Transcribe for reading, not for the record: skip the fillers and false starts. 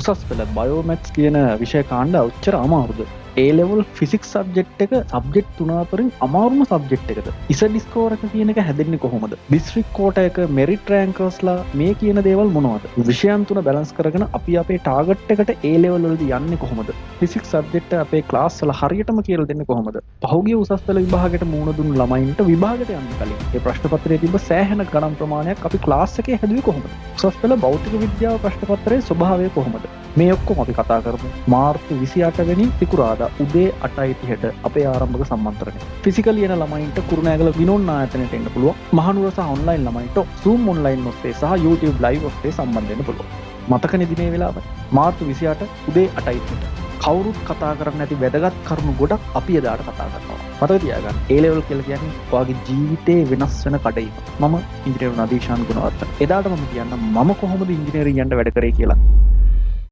උසස් පෙළ බයෝමැත්ස් කියන විෂය කාණ්ඩ ඔච්චර අමාරුද? A level physics subject එක subject 3 අතරින් අමාරුම subject එකද? ඉසඩ් ස්කෝර් එක කියන එක හැදෙන්නේ කොහොමද? district quota එක merit rankersලා මේ කියන දේවල් මොනවද? විෂයන් තුන balance කරගෙන අපි අපේ target එකට A level වලදී යන්නේ කොහොමද? physics subject අපේ class වල හරියටම කියලා දෙන්නේ කොහොමද? පහුගිය උසස් පෙළ විභාගයට මුහුණ දුන්නු ළමයින්ට විභාගයට යන්න කලින් ඒ ප්‍රශ්න පත්‍රයේ තිබ්බ සෑහෙන ගණන් ප්‍රමාණයක් අපි class එකේ හැදුවේ කොහොමද? උසස් පෙළ භෞතික විද්‍යාව ප්‍රශ්න පත්‍රයේ ස්වභාවය කොහොමද? මේ ඔක්කොම අපි කතා කරමු මාර්තු 28 වෙනි සිකුරාදා උදේ 8:30ට අපේ ආරම්භක සම්මන්ත්‍රණය. ෆිසිකලි එන ළමයින්ට කුරුණෑගල විනෝන් ආයතනයට එන්න පුළුවන්. මහනුවර සහ ඔන්ලයින් ළමයින්ට Zoom ඔන්ලයින් ඔස්සේ සහ YouTube live ඔස්සේ සම්බන්ධ වෙන්න පුළුවන්. මතකනේ දිනේ වෙලාව. මාර්තු 28 උදේ 8:30ට. කවුරුත් කතා කරන්නේ නැති වැදගත් කරුණු ගොඩක් අපි එදාට කතා කරනවා. මතක තියාගන්න. A level කියලා කියන්නේ ඔයාගේ ජීවිතේ වෙනස් වෙන කඩේක. මම ඉංජිනේරු නදීෂාන් ගුණවර්ධන. එදාට මම කියන්නම් මම කොහොමද ඉංජිනේරින් යන්න වැඩ කරේ කියලා.